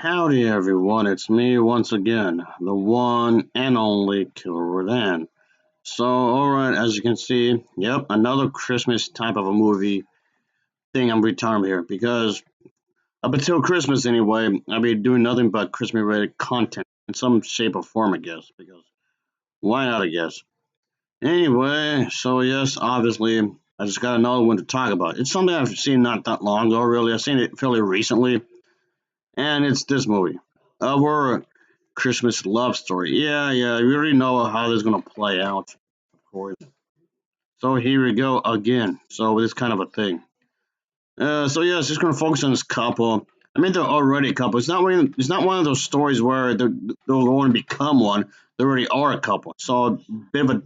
Howdy everyone, it's me once again, the one and only Killer Dan. So, alright, as you can see, yep, another Christmas type of a movie thing I'm retargeting here because up until Christmas anyway, I'll be doing nothing but Christmas related content in some shape or form, I guess, because why not, I guess. Anyway, so yes, obviously, I just got another one to talk about. It's something I've seen not that long ago, really. I've seen it fairly recently, and it's this movie. Our Christmas love story. Yeah, we already know how this is gonna play out, of course. So here we go again. So this kind of a thing. So yeah, it's just gonna focus on this couple. I mean, they're already a couple. It's not one of those stories where they're going to become one. They already are a couple. So a bit of a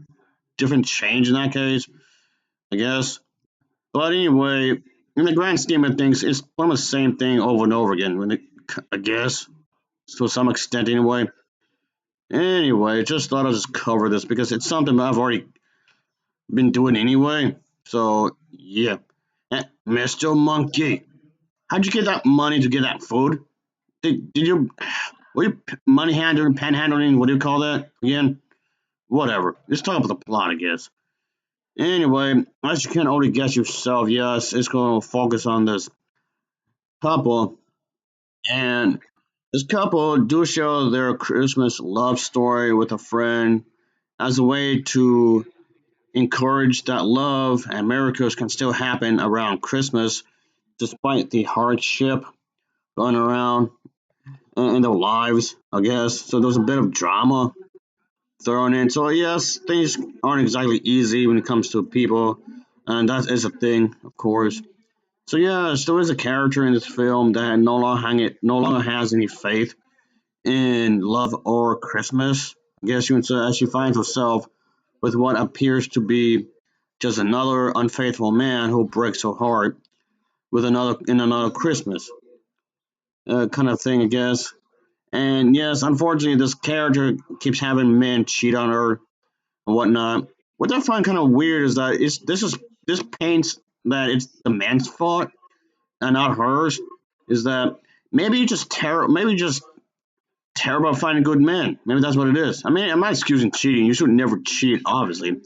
different change in that case, I guess. But anyway, in the grand scheme of things, it's one of the same thing over and over again. I guess to some extent, anyway. Anyway, just thought I'd just cover this because it's something I've already been doing anyway. So, yeah. Mr. Monkey, how'd you get that money to get that food? Did you, were you money handling, panhandling, what do you call that again? Whatever. Let's talk about the plot, I guess. Anyway, as you can already guess yourself, yes, it's going to focus on this couple. And this couple do show their Christmas love story with a friend as a way to encourage that love and miracles can still happen around Christmas despite the hardship going around in their lives, I guess. So there's a bit of drama thrown in. So, yes, things aren't exactly easy when it comes to people, and that is a thing, of course. So, yes, there is a character in this film that no longer has any faith in love or Christmas. I guess you would say, as she finds herself with what appears to be just another unfaithful man who breaks her heart with another Christmas kind of thing, I guess. And yes, unfortunately, this character keeps having men cheat on her and whatnot. What I find kind of weird is that this paints that it's the man's fault and not hers. Is that maybe you just terrible at finding good men. Maybe that's what it is. I mean, I'm not excusing cheating. You should never cheat, obviously.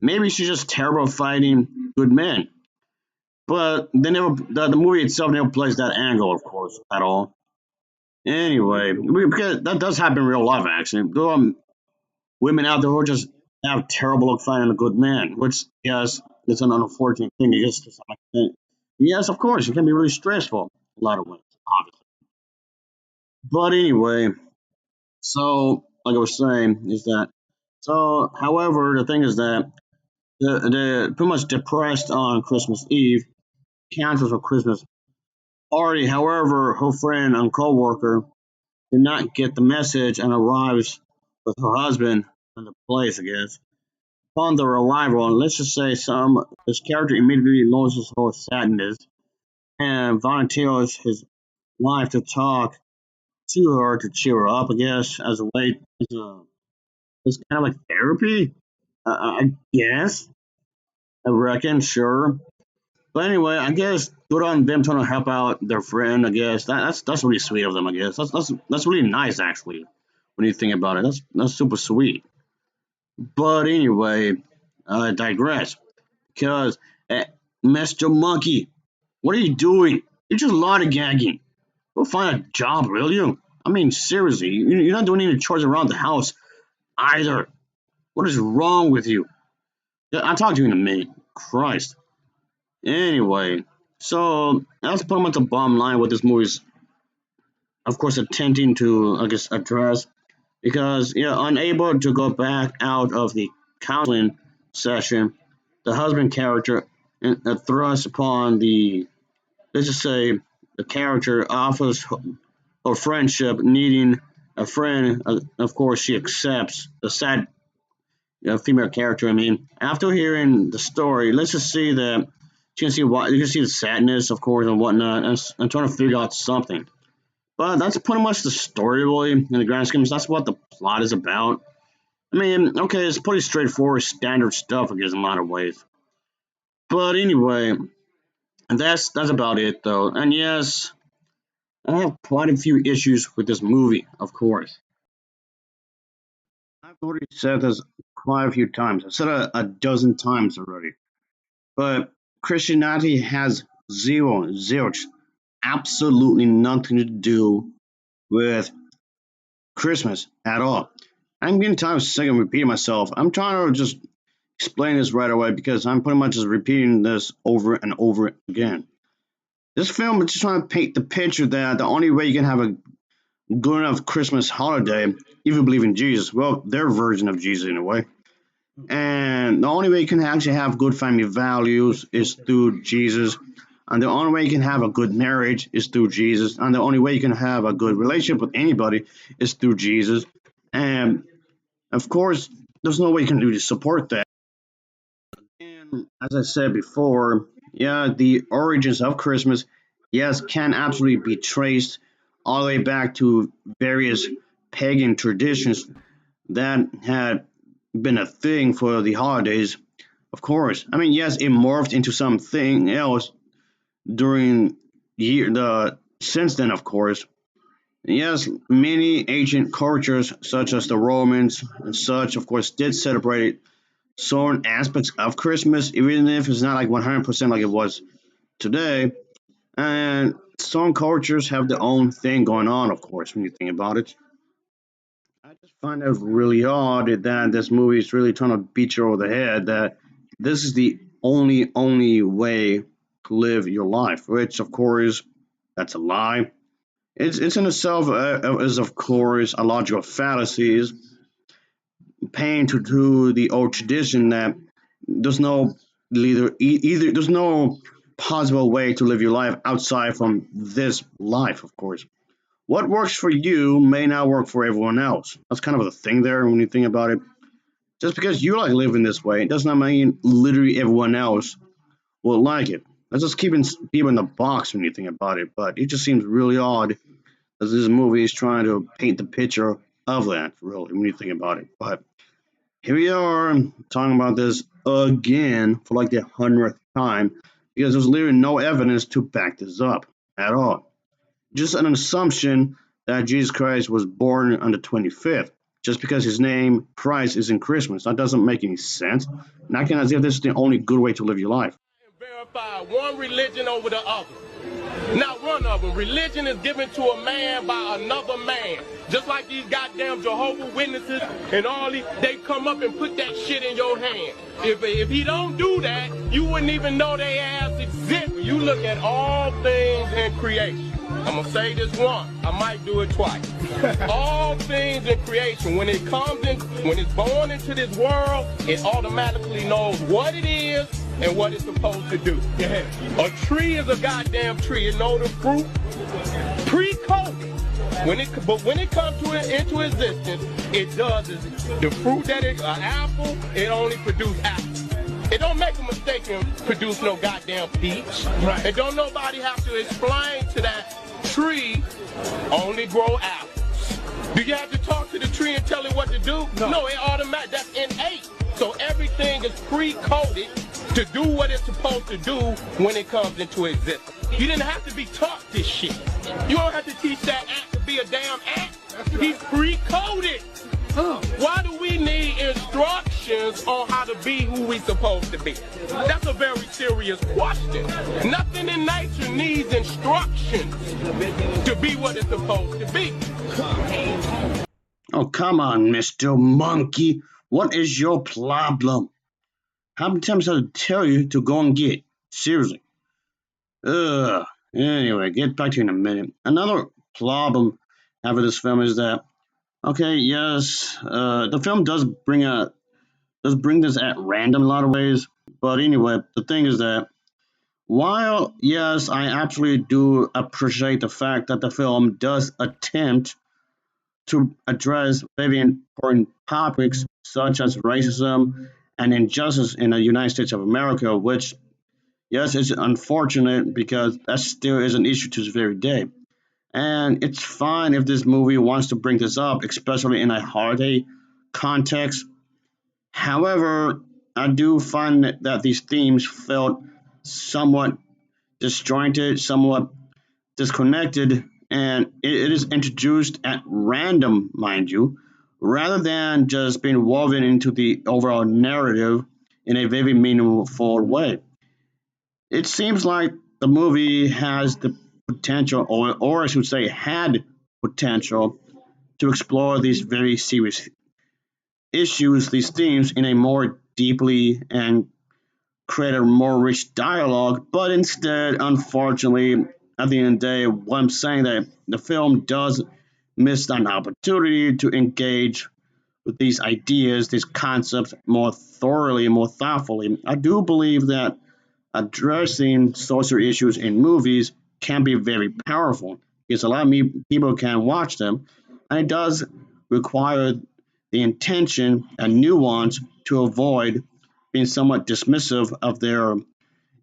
Maybe she's just terrible at finding good men. But the movie itself never plays that angle, of course, at all. Anyway, because that does happen in real life, actually. There are women out there who just have terrible luck finding a good man, which, yes, is an unfortunate thing, I guess, to some extent. Yes, of course, it can be really stressful, a lot of ways, obviously. But anyway, so, like I was saying, is that, so, however, the thing is that they're pretty much depressed on Christmas Eve, cancels for Christmas party. However, her friend and co-worker did not get the message and arrives with her husband in the place, I guess. Upon their arrival, and let's just say this character immediately loses her sadness and volunteers his wife to talk to her to cheer her up, I guess, as a way, as kind of like therapy, I guess. I reckon, sure. But anyway, I guess good on them trying to help out their friend. I guess that's really sweet of them. I guess that's really nice actually when you think about it. That's super sweet. But anyway, I digress because Mr. Monkey, what are you doing? You're just lollygagging. Go find a job, will you? I mean, seriously, you're not doing any chores around the house either. What is wrong with you? Yeah, I'll talk to you in a minute. Christ. Anyway, so that's pretty much the bottom line what this movie's, of course, attempting to, I guess, address. Because, yeah, unable to go back out of the counseling session, the husband character thrusts upon let's just say, the character offers her friendship, needing a friend. Of course, she accepts the sad female character. I mean, after hearing the story, let's just see that you can see the sadness, of course, and whatnot. And trying to figure out something. But that's pretty much the story, really, in the grand scheme. That's what the plot is about. I mean, okay, it's pretty straightforward, standard stuff, I guess, in a lot of ways. But anyway, and that's about it, though. And yes, I have quite a few issues with this movie, of course. I've already said this quite a few times. I've said it a dozen times already. But Christianity has zilch, absolutely nothing to do with Christmas at all. I'm getting tired of sick of repeating myself. I'm trying to just explain this right away because I'm pretty much just repeating this over and over again. This film is just trying to paint the picture that the only way you can have a good enough Christmas holiday, if you believe in Jesus, well, their version of Jesus in a way, and the only way you can actually have good family values is through Jesus. And the only way you can have a good marriage is through Jesus. And the only way you can have a good relationship with anybody is through Jesus. And of course, there's no way you can really support that. And as I said before, yeah, the origins of Christmas, yes, can absolutely be traced all the way back to various pagan traditions that had been a thing for the holidays. Of course, I mean, yes, it morphed into something else during the since then. Of course, yes, many ancient cultures, such as the Romans and such, of course, did celebrate certain aspects of Christmas, even if it's not like 100% like it was today. And some cultures have their own thing going on, of course, when you think about it. I just find it really odd that this movie is really trying to beat you over the head that this is the only way to live your life, which of course that's a lie. It's in itself is of course a logical fallacy, is paying to the old tradition that there's no either there's no possible way to live your life outside from this life, of course. What works for you may not work for everyone else. That's kind of a thing there when you think about it. Just because you like living this way, it does not mean literally everyone else will like it. That's just keeping people in the box when you think about it. But it just seems really odd that this movie is trying to paint the picture of that, really, when you think about it. But here we are talking about this again for like the 100th time because there's literally no evidence to back this up at all. Just an assumption that Jesus Christ was born on the 25th, just because his name, Christ, is in Christmas. That doesn't make any sense. And acting as if this is the only good way to live your life. Verify one religion over the other. Not one of them. Religion is given to a man by another man. Just like these goddamn Jehovah Witnesses and all these, they come up and put that shit in your hand. If he don't do that, you wouldn't even know they ass exist. You look at all things in creation. I'm gonna say this once. I might do it twice. All things in creation, when it comes in, when it's born into this world, it automatically knows what it is and what it's supposed to do. Yeah. A tree is a goddamn tree. It knows the fruit pre-COVID. But when it comes to it into existence, it does the fruit that is an apple. It only produces apples. It don't make a mistake and produce no goddamn peach. Right. And don't nobody have to explain to that tree only grow apples. Do you have to talk to the tree and tell it what to do? No, it automatic. That's innate. So everything is pre-coded to do what it's supposed to do when it comes into existence. You didn't have to be taught this shit. You don't have to teach that ant to be a damn ant. He's pre-coded. Why do we need instructions on how to be who we supposed to be? That's a very serious question. Nothing in nature needs instructions to be what it's supposed to be. Oh, come on, Mr. Monkey. What is your problem? How many times have I tell you to go and get? Seriously. Ugh. Anyway, get back to you in a minute. Another problem I have with this film is that, okay, yes, the film does bring this at random in a lot of ways. But anyway, the thing is that while yes, I absolutely do appreciate the fact that the film does attempt to address very important topics such as racism and injustice in the United States of America, which yes, it's unfortunate because that still is an issue to this very day. And it's fine if this movie wants to bring this up, especially in a holiday context. However, I do find that these themes felt somewhat disjointed, somewhat disconnected and it is introduced at random, mind you, rather than just being woven into the overall narrative in a very meaningful way. It seems like the movie has the potential, or I should say, had potential to explore these very serious issues, these themes, in a more deeply and create a more rich dialogue. But instead, unfortunately, at the end of the day, what I'm saying that the film does miss an opportunity to engage with these ideas, these concepts more thoroughly, more thoughtfully. I do believe that addressing social issues in movies can be very powerful because a lot of people can watch them, and it does require the intention and nuance to avoid being somewhat dismissive of their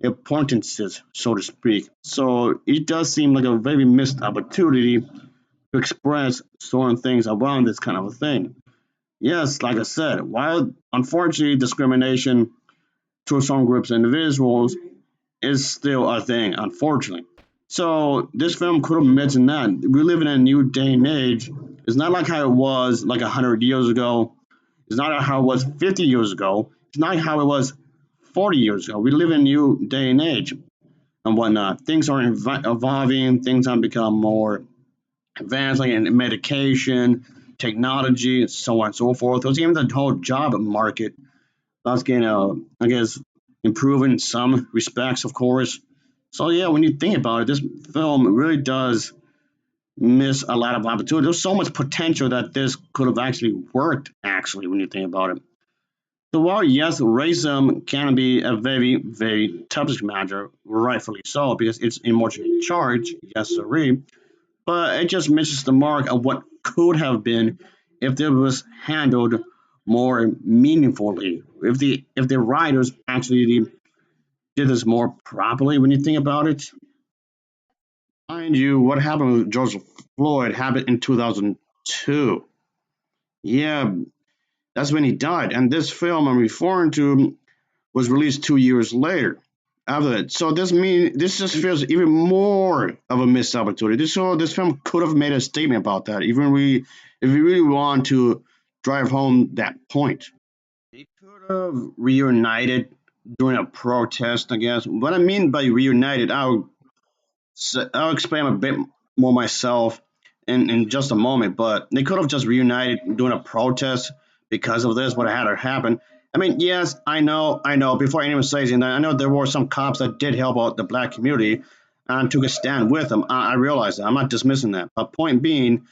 importances, so to speak. So it does seem like a very missed opportunity to express certain things around this kind of a thing. Yes, like I said, while unfortunately discrimination to some groups of individuals is still a thing, unfortunately. So this film could have mentioned that we live in a new day and age. It's not like how it was like 100 years ago. It's not how it was 50 years ago. It's not how it was 40 years ago. We live in a new day and age and whatnot. Things are evolving. Things have become more advanced, like in medication, technology, so on and so forth. There's even the whole job market that's getting, I guess, improving in some respects, of course. So yeah, when you think about it, this film really does miss a lot of opportunity. There's so much potential that this could have actually worked. Actually, when you think about it. So while yes, racism can be a very, very tough matter, rightfully so, because it's emotionally charged. Yes, sir. But it just misses the mark of what could have been if it was handled more meaningfully. If the writers actually did this more properly, when you think about it. Mind you, what happened with George Floyd happened in 2002. Yeah, that's when he died. And this film I'm referring to was released 2 years later after that. So this just feels even more of a missed opportunity. This film could have made a statement about that, even if we really want to drive home that point. They could have reunited during a protest, I guess. What I mean by reunited, I'll explain a bit more myself in just a moment, but they could have just reunited during a protest because of this, what had to happen. I mean, yes, I know, before anyone says anything, I know there were some cops that did help out the black community and took a stand with them. I realize that. I'm not dismissing that. But point being,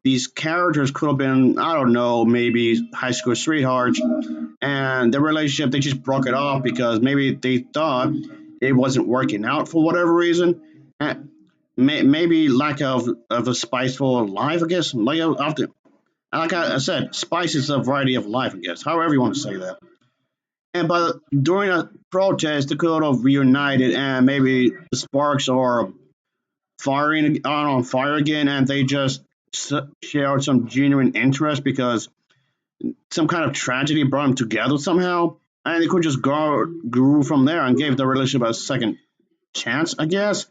these characters could have been, I don't know, maybe high school sweethearts, and their relationship, they just broke it off because maybe they thought it wasn't working out for whatever reason. And maybe lack of a spiceful life, I guess. Like I said, spice is a variety of life, I guess. However you want to say that. And but during a protest, they could have reunited, and maybe the sparks are firing on fire again, and they just shared some genuine interest because some kind of tragedy brought them together somehow, and they could just grew from there and gave the relationship a second chance, I guess.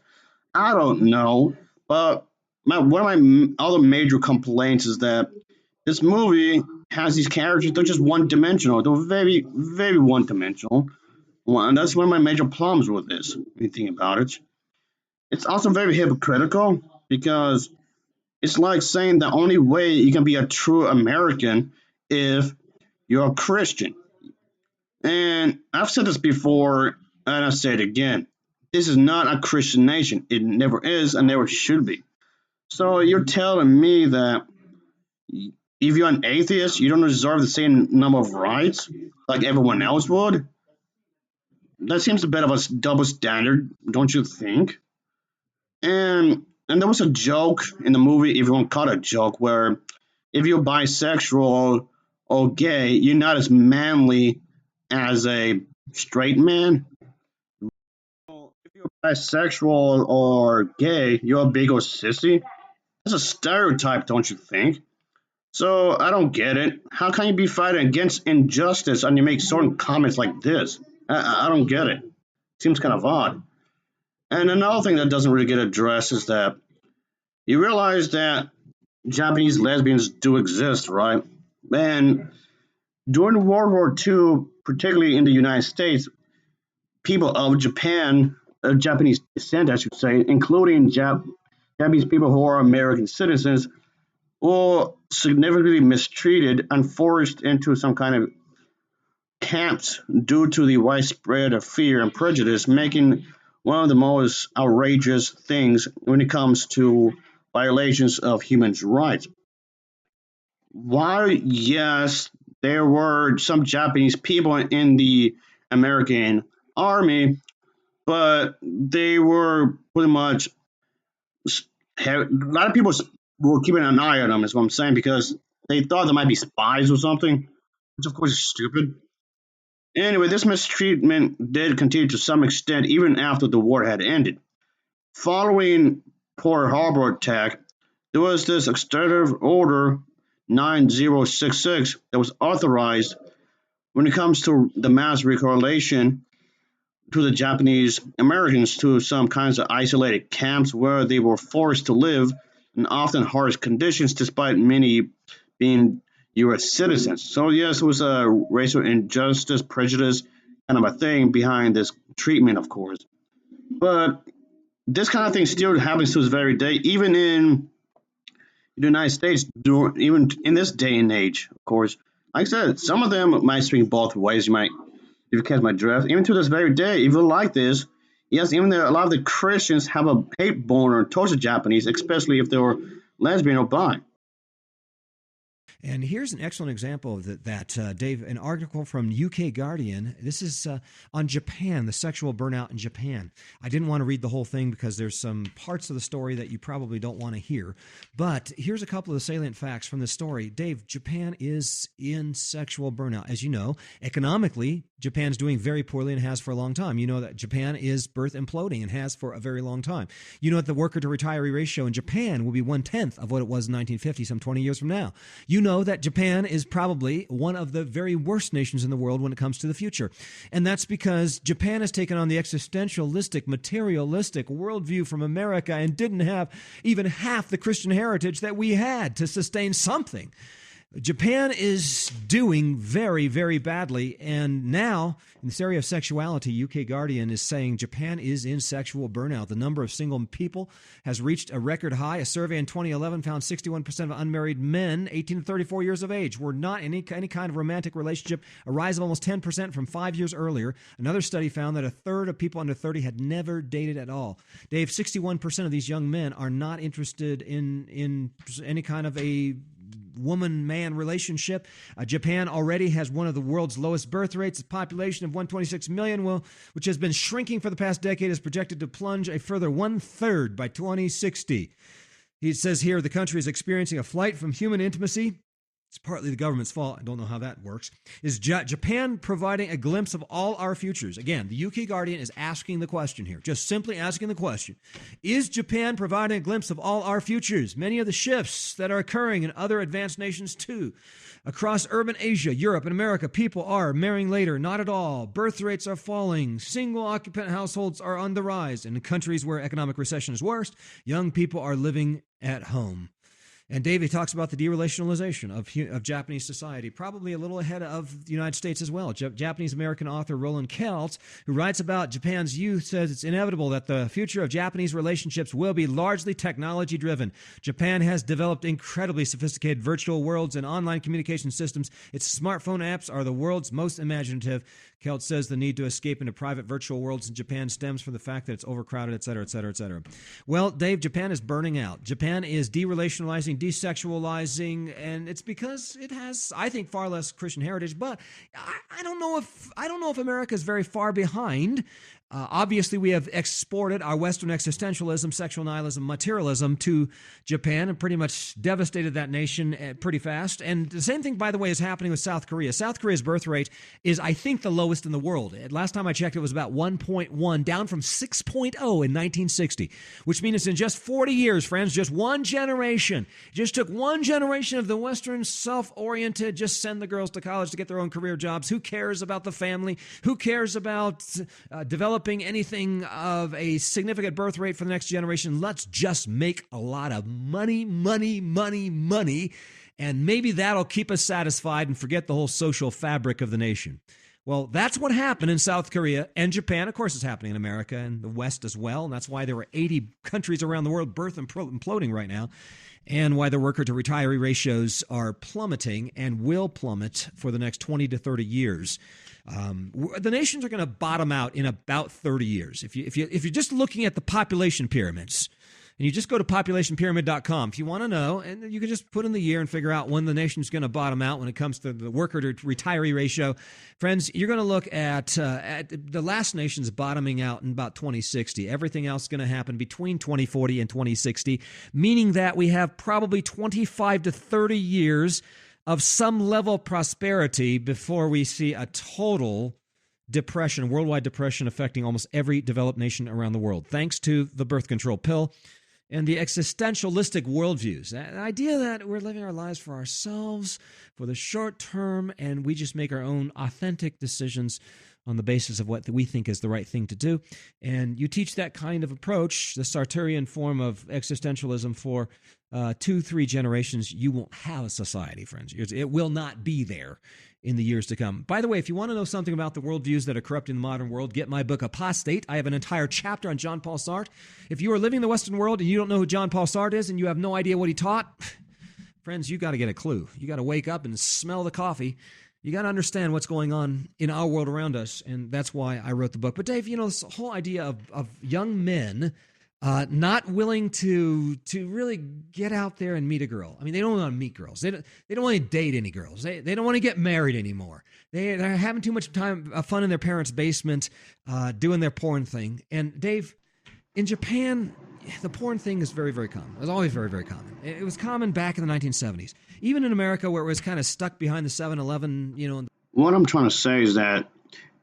I don't know, but one of my other major complaints is that this movie has these characters. They're just one dimensional. They're very, very one dimensional. And that's one of my major problems with this. When you think about it, it's also very hypocritical because it's like saying the only way you can be a true American if you're a Christian. And I've said this before, and I say it again. This is not a Christian nation. It never is, and never should be. So you're telling me that if you're an atheist, you don't deserve the same number of rights like everyone else would? That seems a bit of a double standard, don't you think? And there was a joke in the movie, if you want to call it a joke, where if you're bisexual or gay, you're not as manly as a straight man. Well, if you're bisexual or gay, you're a big old sissy. That's a stereotype, don't you think? So I don't get it. How can you be fighting against injustice and you make certain comments like this? I don't get it. Seems kind of odd. And another thing that doesn't really get addressed is that You realize that Japanese lesbians do exist, right? And during World War II, particularly in the United States, people of Japan, Japanese descent, I should say, including Japanese people who are American citizens, were significantly mistreated and forced into some kind of camps due to the widespread of fear and prejudice, making one of the most outrageous things when it comes to violations of human rights. While, yes, there were some Japanese people in the American army, but they were pretty much a lot of people were keeping an eye on them, is what I'm saying, because they thought they might be spies or something, which of course is stupid. Anyway, this mistreatment did continue to some extent even after the war had ended. Following Pearl Harbor attack, there was this Executive Order 9066 that was authorized when it comes to the mass relocation to the Japanese Americans to some kinds of isolated camps where they were forced to live in often harsh conditions despite many being US citizens. So yes, it was a racial injustice, prejudice kind of a thing behind this treatment, of course. But this kind of thing still happens to this very day, even in the United States, even in this day and age, of course. Like I said, some of them might swing both ways. If you catch my drift, even to this very day, if you like this, yes, even there, a lot of the Christians have a hate boner towards the Japanese, especially if they were lesbian or bi. And here's an excellent example of that, Dave, an article from UK Guardian. This is on Japan, the sexual burnout in Japan. I didn't want to read the whole thing because there's some parts of the story that you probably don't want to hear. But here's a couple of the salient facts from the story. Dave, Japan is in sexual burnout. As you know, economically, Japan's doing very poorly and has for a long time. You know that Japan is birth imploding and has for a very long time. You know that the worker to retiree ratio in Japan will be 1/10 of what it was in 1950, some 20 years from now. You know that Japan is probably one of the very worst nations in the world when it comes to the future. And that's because Japan has taken on the existentialistic, materialistic worldview from America and didn't have even half the Christian heritage that we had to sustain something. Japan is doing very, very badly. And now, in this area of sexuality, UK Guardian is saying Japan is in sexual burnout. The number of single people has reached a record high. A survey in 2011 found 61% of unmarried men 18 to 34 years of age were not in any kind of romantic relationship, a rise of almost 10% from 5 years earlier. Another study found that a third of people under 30 had never dated at all. Dave, 61% of these young men are not interested in any kind of a woman-man relationship. Japan already has one of the world's lowest birth rates. A population of 126 million, which has been shrinking for the past decade, is projected to plunge a further 1/3 by 2060. He says here the country is experiencing a flight from human intimacy. It's partly the government's fault. I don't know how that works. Is Japan providing a glimpse of all our futures? Again, the UK Guardian is asking the question here, just simply asking the question. Is Japan providing a glimpse of all our futures? Many of the shifts that are occurring in other advanced nations too. Across urban Asia, Europe, and America, people are marrying later, not at all. Birth rates are falling. Single occupant households are on the rise. And in countries where economic recession is worst, young people are living at home. And David talks about the derelationalization of Japanese society, probably a little ahead of the United States as well. Japanese-American author Roland Keltz, who writes about Japan's youth, says it's inevitable that the future of Japanese relationships will be largely technology-driven. Japan has developed incredibly sophisticated virtual worlds and online communication systems. Its smartphone apps are the world's most imaginative. Keltz says the need to escape into private virtual worlds in Japan stems from the fact that it's overcrowded, et cetera, et cetera, et cetera. Well, Dave, Japan is burning out. Japan is derelationalizing, desexualizing, and it's because it has, I think, far less Christian heritage. But I don't know if America is very far behind. Obviously, we have exported our Western existentialism, sexual nihilism, materialism to Japan and pretty much devastated that nation pretty fast. And the same thing, by the way, is happening with South Korea. South Korea's birth rate is, I think, the lowest in the world. Last time I checked, it was about 1.1, down from 6.0 in 1960, which means in just 40 years, friends, just one generation. It just took one generation of the Western self-oriented, just send the girls to college to get their own career jobs. Who cares about the family? Who cares about developing developing anything of a significant birth rate for the next generation. Let's just make a lot of money, money, money, money, and maybe that'll keep us satisfied and forget the whole social fabric of the nation. Well, that's what happened in South Korea and Japan. Of course, it's happening in America and the West as well. And that's why there were 80 countries around the world birth imploding right now, and why the worker to retiree ratios are plummeting and will plummet for the next 20 to 30 years. The nations are going to bottom out in about 30 years. If you're just looking at the population pyramids, and you just go to populationpyramid.com if you want to know, and you can just put in the year and figure out when the nation's going to bottom out when it comes to the worker to retiree ratio. Friends, you're going to look at the last nation's bottoming out in about 2060. Everything else is going to happen between 2040 and 2060, meaning that we have probably 25 to 30 years of some level of prosperity before we see a total depression, worldwide depression affecting almost every developed nation around the world, thanks to the birth control pill and the existentialistic worldviews. The idea that we're living our lives for ourselves, for the short term, and we just make our own authentic decisions on the basis of what we think is the right thing to do. And you teach that kind of approach, the Sartrean form of existentialism, for 2-3 generations, you won't have a society, friends. It will not be there in the years to come. By the way, if you want to know something about the worldviews that are corrupting the modern world, get my book, Apostate. I have an entire chapter on John Paul Sartre. If you are living in the Western world and you don't know who John Paul Sartre is and you have no idea what he taught, friends, you got to get a clue. You got to wake up and smell the coffee. You got to understand what's going on in our world around us, and that's why I wrote the book. But Dave, this whole idea of young men not willing to really get out there and meet a girl. I mean, they don't want to meet girls. They don't want to date any girls. They don't want to get married anymore. They're having too much fun in their parents' basement, doing their porn thing. And Dave, in Japan, the porn thing is very, very common. It was always very, very common. It was common back in the 1970s. Even in America, where it was kind of stuck behind the 7-Eleven, What I'm trying to say is that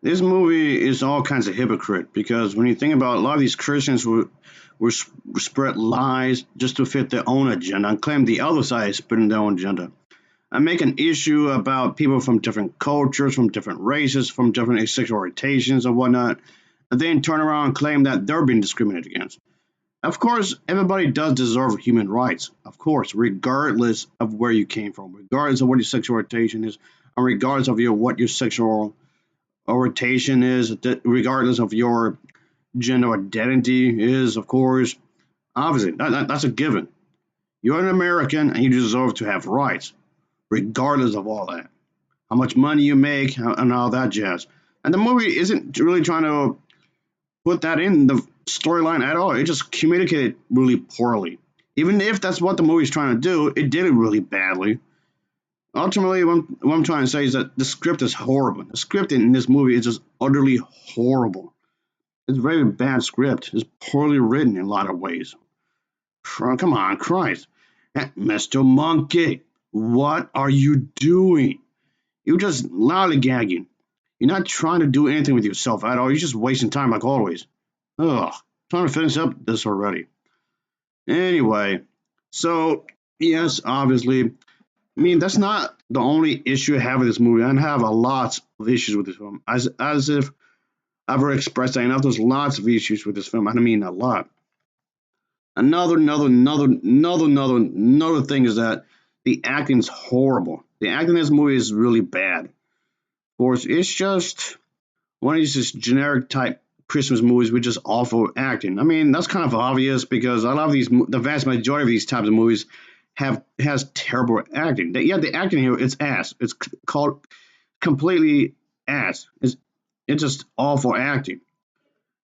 this movie is all kinds of hypocrite, because when you think about it, a lot of these Christians were spread lies just to fit their own agenda and claim the other side is spreading their own agenda. I make an issue about people from different cultures, from different races, from different sexual orientations and whatnot, and then turn around and claim that they're being discriminated against. Of course, everybody does deserve human rights, of course, regardless of where you came from, regardless of what your sexual orientation is, and regardless of what your sexual orientation is, regardless of your gender identity is, of course. Obviously, that's a given. You're an American and you deserve to have rights, regardless of all that. How much money you make and all that jazz. And the movie isn't really trying to put that in the storyline at all. It just communicated really poorly. Even if that's what the movie's trying to do, it did it really badly. Ultimately, what I'm trying to say is that the script is horrible. The script in this movie is just utterly horrible. It's a very bad script. It's poorly written in a lot of ways. Come on, Christ. Mr. Monkey, what are you doing? You're just lollygagging. You're not trying to do anything with yourself at all. You're just wasting time like always. Ugh, trying to finish up this already. Anyway, so, yes, obviously, I mean, that's not the only issue I have with this movie. I have a lot of issues with this film. As if I've already expressed that enough, there's lots of issues with this film. I mean, a lot. Another thing is that the acting's horrible. The acting in this movie is really bad. Of course, it's just one of these just generic type Christmas movies with just awful acting. I mean, that's kind of obvious because a lot of the vast majority of these types of movies has terrible acting. The acting here, it's ass. It's called completely ass. It's just awful acting.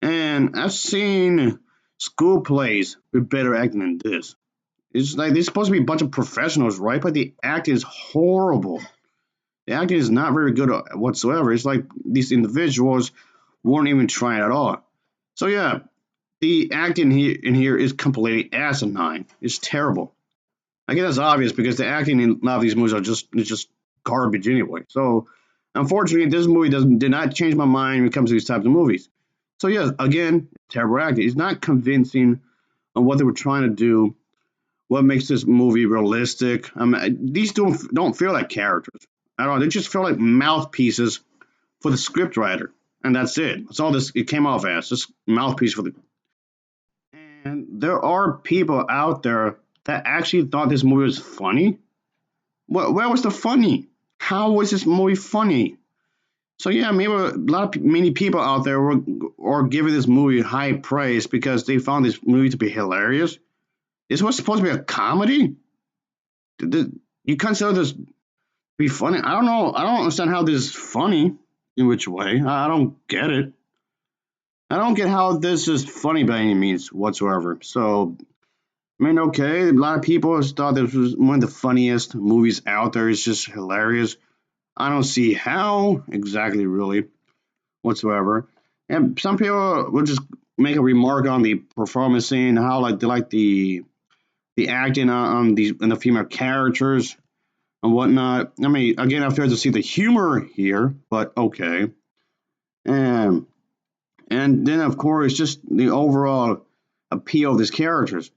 And I've seen school plays with better acting than this. It's like they're supposed to be a bunch of professionals, right? But the acting is horrible. The acting is not very good whatsoever. It's like these individuals weren't even trying at all. So yeah, the acting here is completely asinine. It's terrible. I guess that's obvious because the acting in a lot of these movies is just garbage anyway. So unfortunately, this movie did not change my mind when it comes to these types of movies. So yes, again, terrible acting. It's not convincing on what they were trying to do. What makes this movie realistic? These don't feel like characters at all. They just feel like mouthpieces for the scriptwriter. and that's it. That's all this it came off as, just mouthpiece for the. And there are people out there that actually thought this movie was funny. Where was the funny? How was this movie funny? So yeah, maybe many people out there were giving this movie high praise because they found this movie to be hilarious. This was supposed to be a comedy. You consider this be funny? I don't know. I don't understand how this is funny. In which way? I don't get it. I don't get how this is funny by any means whatsoever. So, I mean, okay, a lot of people thought this was one of the funniest movies out there. It's just hilarious. I don't see how exactly, really, whatsoever. And some people will just make a remark on the performance scene, how like they like the acting on these and the female characters and whatnot. I mean, again, I fail to see the humor here, but okay. And and then of course just the overall appeal of these characters.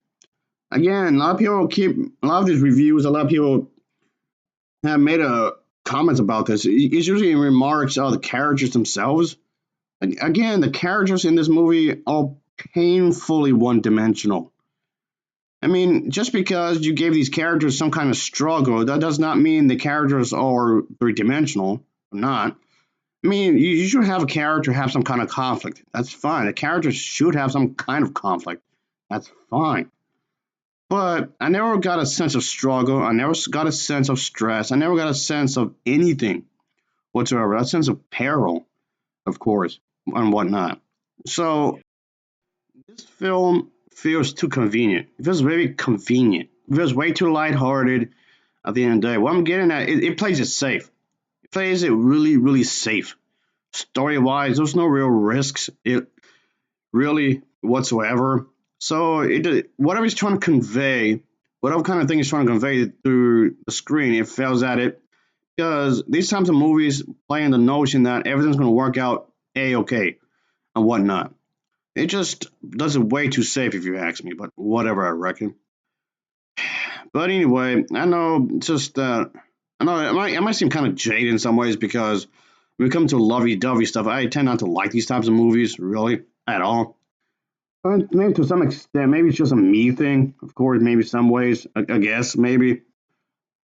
Again, a lot of these reviews, a lot of people have made a comments about this. It's usually in remarks of the characters themselves. Again, the characters in this movie are painfully one dimensional. I mean, just because you gave these characters some kind of struggle, that does not mean the characters are three dimensional. Not. I mean, you should have a character have some kind of conflict. That's fine. A character should have some kind of conflict. That's fine. But I never got a sense of struggle. I never got a sense of stress. I never got a sense of anything whatsoever. A sense of peril, of course, and whatnot. So this film feels too convenient. It feels very convenient. It feels way too lighthearted at the end of the day. What I'm getting at, it plays it safe. It plays it really, really safe. Story wise, there's no real risks. It really whatsoever. So whatever he's trying to convey, whatever kind of thing he's trying to convey through the screen, it fails at it because these types of movies play in the notion that everything's going to work out a-okay and whatnot. It just does it way too safe if you ask me, but whatever, I reckon. But anyway, I know just I know it might seem kind of jaded in some ways because when it comes to lovey-dovey stuff, I tend not to like these types of movies really at all. Maybe to some extent, maybe it's just a me thing. Of course, maybe some ways, I guess, maybe.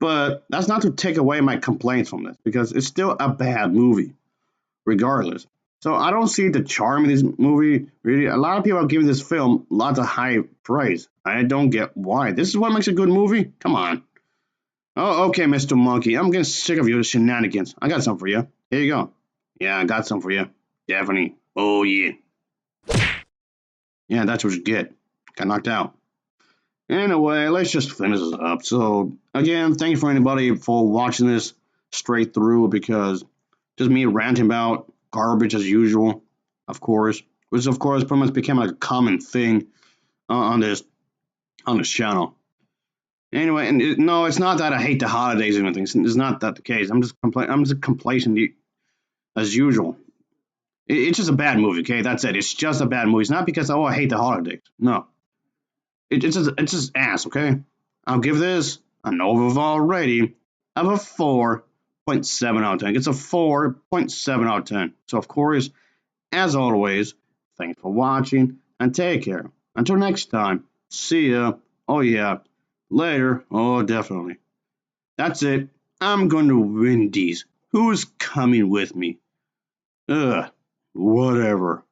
But that's not to take away my complaints from this because it's still a bad movie, regardless. So I don't see the charm in this movie. Really, a lot of people are giving this film lots of high praise. I don't get why. This is what makes a good movie. Come on. Oh, okay, Mr. Monkey. I'm getting sick of your shenanigans. I got some for you. Here you go. Yeah, I got some for you. Definitely. Oh yeah. Yeah, that's what you get. Got knocked out. Anyway, let's just finish this up. So, again, thank you for anybody for watching this straight through because just me ranting about garbage as usual, of course, which of course pretty much became like a common thing on this channel. Anyway, and no, it's not that I hate the holidays or anything. It's not that the case. I'm just complacent as usual. It's just a bad movie. Okay, that's it. It's just a bad movie. It's not because I hate the holidays. No, it's just ass, okay? I'll give this an overall rating of a 4.7 out of 10. It's a 4.7 out of 10. So, of course, as always, thanks for watching and take care. Until next time, see ya. Oh, yeah. Later. Oh, definitely. That's it. I'm going to win these. Who's coming with me? Ugh. Whatever.